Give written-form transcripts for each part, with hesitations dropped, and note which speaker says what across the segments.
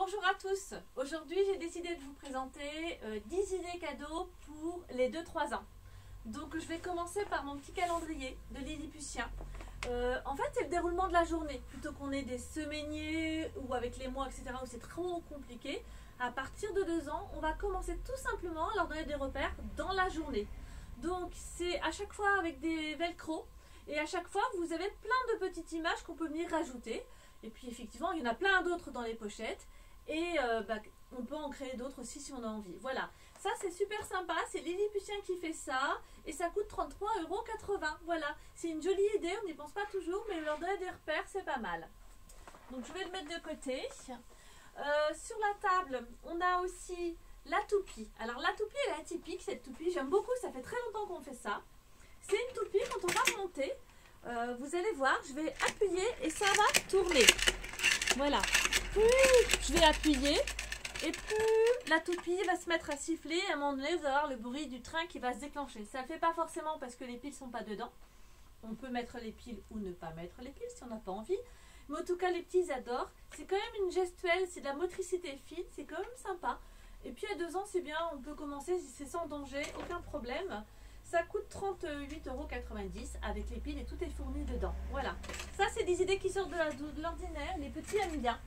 Speaker 1: Bonjour à tous, aujourd'hui j'ai décidé de vous présenter 10 idées cadeaux pour les 2-3 ans. Donc je vais commencer par mon petit calendrier de Lilliputien. En fait c'est le déroulement de la journée, plutôt qu'on ait des semainiers ou avec les mois etc. où c'est trop compliqué. À partir de 2 ans, on va commencer tout simplement à leur donner des repères dans la journée. Donc c'est à chaque fois avec des velcro et à chaque fois vous avez plein de petites images qu'on peut venir rajouter. Et puis effectivement il y en a plein d'autres dans les pochettes. Et on peut en créer d'autres aussi si on a envie. Voilà, ça c'est super sympa, c'est Lilliputien qui fait ça et ça coûte 33,80 €. Voilà, c'est une jolie idée, on n'y pense pas toujours, mais leur donner des repères c'est pas mal. Donc je vais le mettre de côté. Sur la table, on a aussi la toupie. Alors la toupie elle est atypique, cette toupie, j'aime beaucoup, ça fait très longtemps qu'on fait ça. C'est une toupie, quand on va monter, vous allez voir, je vais appuyer et ça va tourner. Voilà. Plus je vais appuyer et plus la toupie va se mettre à siffler. À un moment donné, vous allez avoir le bruit du train qui va se déclencher. Ça ne le fait pas forcément parce que les piles ne sont pas dedans. On peut mettre les piles ou ne pas mettre les piles si on n'a pas envie. Mais en tout cas, les petits ils adorent. C'est quand même une gestuelle, c'est de la motricité fine, c'est quand même sympa. Et puis à 2 ans, c'est bien, on peut commencer, c'est sans danger, aucun problème. Ça coûte 38,90 € avec les piles et tout est fourni dedans. Voilà, ça c'est des idées qui sortent de l'ordinaire, les petits aiment bien.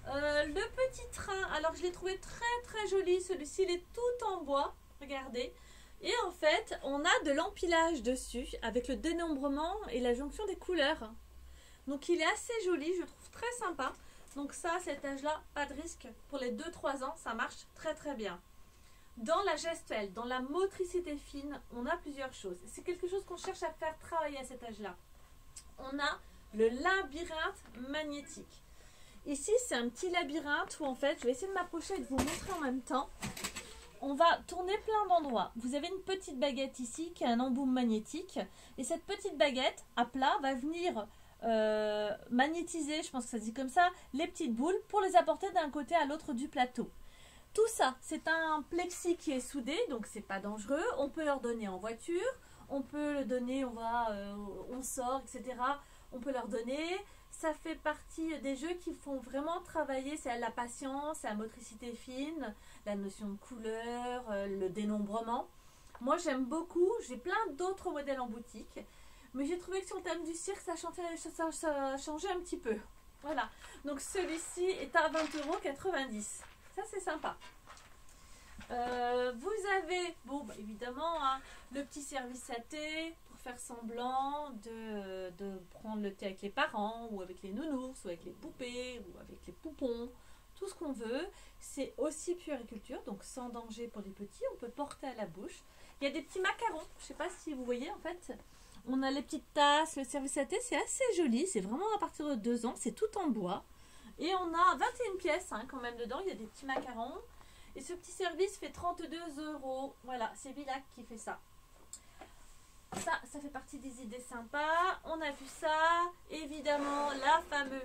Speaker 1: Le petit train, alors je l'ai trouvé très joli, celui-ci il est tout en bois, regardez. Et en fait, on a de l'empilage dessus avec le dénombrement et la jonction des couleurs. Donc il est assez joli, je trouve très sympa. Donc ça, à cet âge-là, pas de risque. Pour les 2-3 ans, ça marche très bien. Dans la gestuelle, dans la motricité fine, on a plusieurs choses. C'est quelque chose qu'on cherche à faire travailler à cet âge-là. On a le labyrinthe magnétique. Ici, c'est un petit labyrinthe où en fait, je vais essayer de m'approcher et de vous montrer en même temps. On va tourner plein d'endroits. Vous avez une petite baguette ici qui a un embout magnétique. Et cette petite baguette à plat va venir magnétiser, je pense que ça se dit comme ça, les petites boules pour les apporter d'un côté à l'autre du plateau. Tout ça, c'est un plexi qui est soudé, donc c'est pas dangereux. On peut leur donner en voiture, on peut le donner, on sort, etc. On peut leur donner. Ça fait partie des jeux qui font vraiment travailler, c'est la patience, la motricité fine, la notion de couleur, le dénombrement. Moi j'aime beaucoup, j'ai plein d'autres modèles en boutique, mais j'ai trouvé que sur le thème du cirque, ça changeait un petit peu. Voilà, donc celui-ci est à 20,90 €. Ça c'est sympa. Vous avez, évidemment, hein, le petit service à thé pour faire semblant de prendre le thé avec les parents ou avec les nounours ou avec les poupées ou avec les poupons, tout ce qu'on veut. C'est aussi puériculture, donc sans danger pour les petits, on peut porter à la bouche. Il y a des petits macarons, je ne sais pas si vous voyez en fait. On a les petites tasses, le service à thé, c'est assez joli, c'est vraiment à partir de 2 ans, c'est tout en bois. Et on a 21 pièces hein, quand même dedans, il y a des petits macarons. Et ce petit service fait 32 €. Voilà, c'est Villac qui fait ça. Ça fait partie des idées sympas. On a vu ça. Évidemment, la fameuse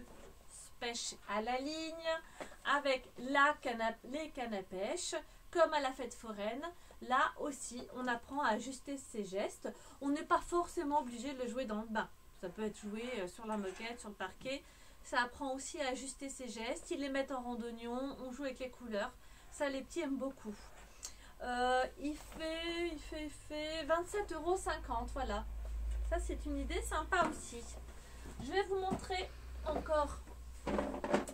Speaker 1: pêche à la ligne avec les cannes à pêche, comme à la fête foraine. Là aussi, on apprend à ajuster ses gestes. On n'est pas forcément obligé de le jouer dans le bain. Ça peut être joué sur la moquette, sur le parquet. Ça apprend aussi à ajuster ses gestes. Ils les mettent en randonnion. On joue avec les couleurs. Ça, les petits aiment beaucoup. Il fait 27,50 €. Voilà. Ça, c'est une idée sympa aussi. Je vais vous montrer encore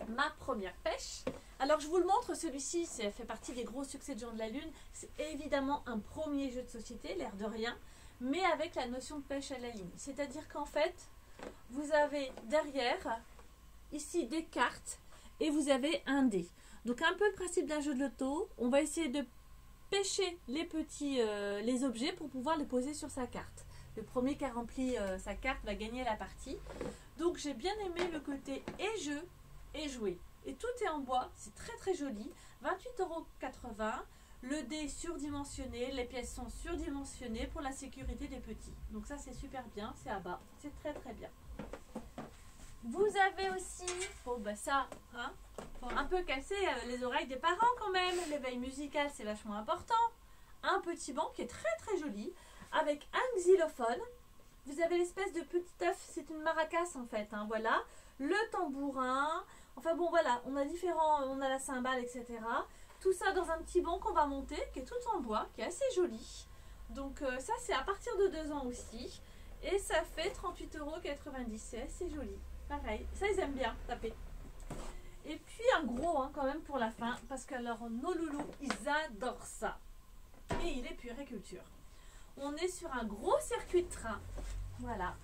Speaker 1: ma première pêche. Alors, je vous le montre. Celui-ci, ça fait partie des gros succès de Jean de la Lune. C'est évidemment un premier jeu de société, l'air de rien, mais avec la notion de pêche à la ligne. C'est-à-dire qu'en fait, vous avez derrière, ici, des cartes et vous avez un dé. Donc un peu le principe d'un jeu de loto, on va essayer de pêcher les objets pour pouvoir les poser sur sa carte. Le premier qui a rempli sa carte va gagner la partie. Donc j'ai bien aimé le côté et jeu et jouer. Et tout est en bois, c'est très joli. 28,80 €. Le dé est surdimensionné, les pièces sont surdimensionnées pour la sécurité des petits. Donc ça c'est super bien, c'est à bas, c'est très bien. Vous avez aussi, ça, hein, pour un peu casser les oreilles des parents quand même. L'éveil musical, c'est vachement important. Un petit banc qui est très joli, avec un xylophone. Vous avez l'espèce de petit œuf, c'est une maracas en fait, hein, voilà. Le tambourin, Enfin bon voilà, on a différents, on a la cymbale, etc. Tout ça dans un petit banc qu'on va monter, qui est tout en bois, qui est assez joli. Donc ça c'est à partir de 2 ans aussi. Et ça fait 38,90 €, c'est assez joli. Pareil, ça ils aiment bien taper. Et puis un gros quand même pour la fin, parce que alors nos loulous, ils adorent ça. Et il est puériculture. On est sur un gros circuit de train, voilà,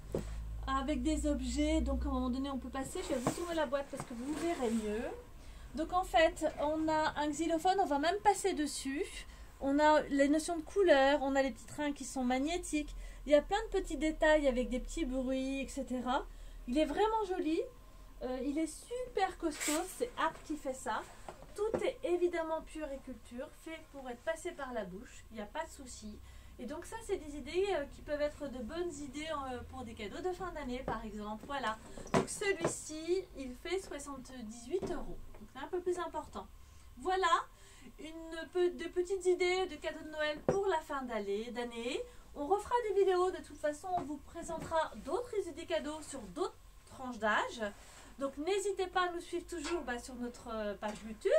Speaker 1: avec des objets, donc à un moment donné on peut passer, je vais vous tourner la boîte parce que vous verrez mieux. Donc en fait, on a un xylophone, on va même passer dessus. On a les notions de couleur, on a les petits trains qui sont magnétiques. Il y a plein de petits détails avec des petits bruits, etc. Il est vraiment joli. Il est super costaud, c'est Art qui fait ça. Tout est évidemment puériculture, fait pour être passé par la bouche, il n'y a pas de souci. Et donc ça, c'est des idées qui peuvent être de bonnes idées pour des cadeaux de fin d'année, par exemple. Voilà. Donc celui-ci, il fait 78 €. Donc c'est un peu plus important. Voilà de petites idées de cadeaux de Noël pour la fin d'année. On refera des vidéos, de toute façon, on vous présentera d'autres idées cadeaux sur d'autres tranches d'âge. Donc n'hésitez pas à nous suivre toujours sur notre page YouTube.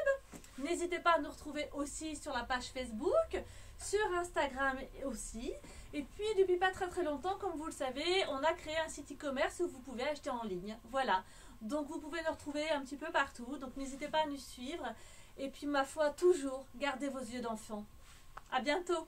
Speaker 1: N'hésitez pas à nous retrouver aussi sur la page Facebook, sur Instagram aussi. Et puis depuis pas très longtemps, comme vous le savez, on a créé un site e-commerce où vous pouvez acheter en ligne. Voilà. Donc vous pouvez nous retrouver un petit peu partout. Donc n'hésitez pas à nous suivre. Et puis ma foi, toujours, gardez vos yeux d'enfant. À bientôt!